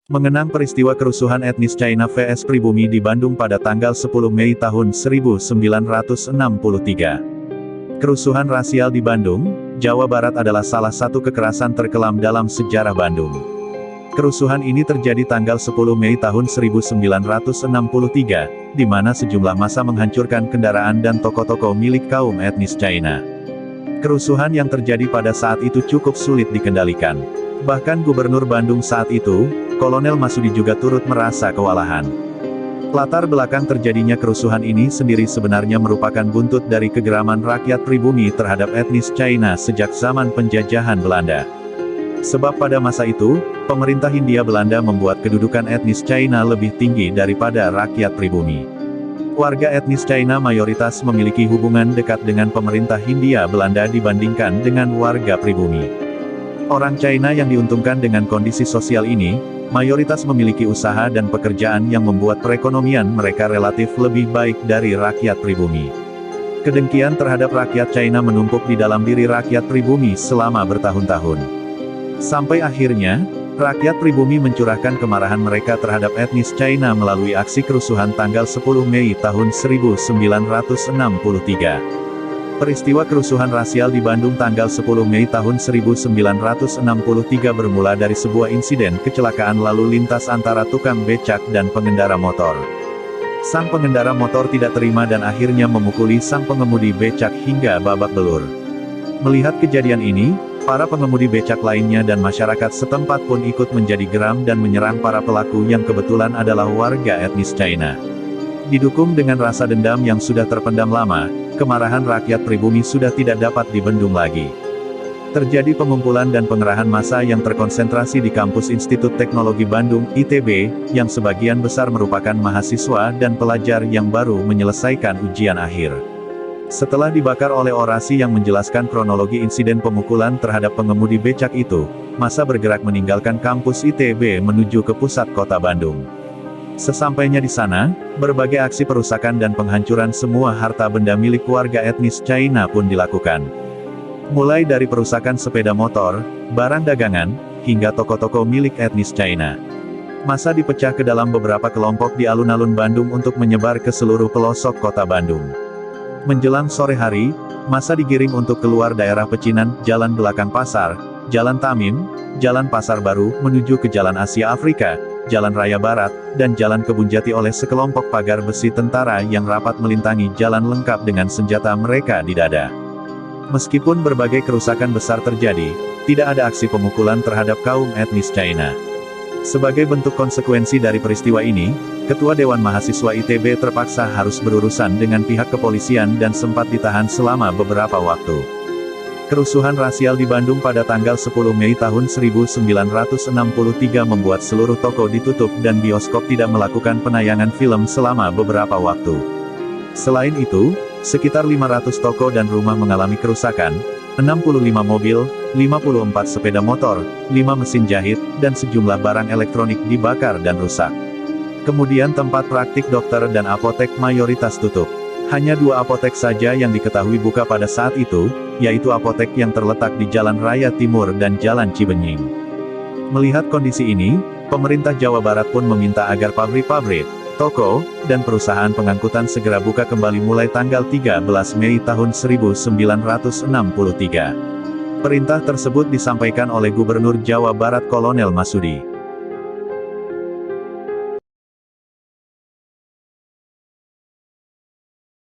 Mengenang peristiwa kerusuhan etnis China vs pribumi di Bandung pada tanggal 10 Mei tahun 1963. Kerusuhan rasial di Bandung, Jawa Barat adalah salah satu kekerasan terkelam dalam sejarah Bandung. Kerusuhan ini terjadi tanggal 10 Mei tahun 1963, di mana sejumlah massa menghancurkan kendaraan dan toko-toko milik kaum etnis China. Kerusuhan yang terjadi pada saat itu cukup sulit dikendalikan. Bahkan Gubernur Bandung saat itu, Kolonel Masudi juga turut merasa kewalahan. Latar belakang terjadinya kerusuhan ini sendiri sebenarnya merupakan buntut dari kegeraman rakyat pribumi terhadap etnis China sejak zaman penjajahan Belanda. Sebab pada masa itu, pemerintah Hindia Belanda membuat kedudukan etnis China lebih tinggi daripada rakyat pribumi. Warga etnis China mayoritas memiliki hubungan dekat dengan pemerintah Hindia Belanda dibandingkan dengan warga pribumi. Orang China yang diuntungkan dengan kondisi sosial ini, mayoritas memiliki usaha dan pekerjaan yang membuat perekonomian mereka relatif lebih baik dari rakyat pribumi. Kedengkian terhadap rakyat China menumpuk di dalam diri rakyat pribumi selama bertahun-tahun. Sampai akhirnya, rakyat pribumi mencurahkan kemarahan mereka terhadap etnis China melalui aksi kerusuhan tanggal 10 Mei tahun 1963. Peristiwa kerusuhan rasial di Bandung tanggal 10 Mei tahun 1963 bermula dari sebuah insiden kecelakaan lalu lintas antara tukang becak dan pengendara motor. Sang pengendara motor tidak terima dan akhirnya memukuli sang pengemudi becak hingga babak belur. Melihat kejadian ini, para pengemudi becak lainnya dan masyarakat setempat pun ikut menjadi geram dan menyerang para pelaku yang kebetulan adalah warga etnis China. Didukung dengan rasa dendam yang sudah terpendam lama, kemarahan rakyat pribumi sudah tidak dapat dibendung lagi. Terjadi pengumpulan dan pengerahan massa yang terkonsentrasi di kampus Institut Teknologi Bandung, ITB, yang sebagian besar merupakan mahasiswa dan pelajar yang baru menyelesaikan ujian akhir. Setelah dibakar oleh orasi yang menjelaskan kronologi insiden pemukulan terhadap pengemudi becak itu, massa bergerak meninggalkan kampus ITB menuju ke pusat kota Bandung. Sesampainya di sana, berbagai aksi perusakan dan penghancuran semua harta benda milik warga etnis China pun dilakukan. Mulai dari perusakan sepeda motor, barang dagangan, hingga toko-toko milik etnis China. Massa dipecah ke dalam beberapa kelompok di alun-alun Bandung untuk menyebar ke seluruh pelosok kota Bandung. Menjelang sore hari, massa digiring untuk keluar daerah pecinan, Jalan Belakang Pasar, Jalan Tamim, Jalan Pasar Baru, menuju ke Jalan Asia Afrika, Jalan Raya Barat, dan Jalan Kebun Jati oleh sekelompok pagar besi tentara yang rapat melintangi jalan lengkap dengan senjata mereka di dada. Meskipun berbagai kerusakan besar terjadi, tidak ada aksi pemukulan terhadap kaum etnis China. Sebagai bentuk konsekuensi dari peristiwa ini, Ketua Dewan Mahasiswa ITB terpaksa harus berurusan dengan pihak kepolisian dan sempat ditahan selama beberapa waktu. Kerusuhan rasial di Bandung pada tanggal 10 Mei tahun 1963 membuat seluruh toko ditutup dan bioskop tidak melakukan penayangan film selama beberapa waktu. Selain itu, sekitar 500 toko dan rumah mengalami kerusakan, 65 mobil, 54 sepeda motor, 5 mesin jahit, dan sejumlah barang elektronik dibakar dan rusak. Kemudian tempat praktik dokter dan apotek mayoritas tutup. Hanya 2 apotek saja yang diketahui buka pada saat itu, yaitu apotek yang terletak di Jalan Raya Timur dan Jalan Cibenying. Melihat kondisi ini, pemerintah Jawa Barat pun meminta agar pabrik-pabrik, toko, dan perusahaan pengangkutan segera buka kembali mulai tanggal 13 Mei tahun 1963. Perintah tersebut disampaikan oleh Gubernur Jawa Barat Kolonel Masudi.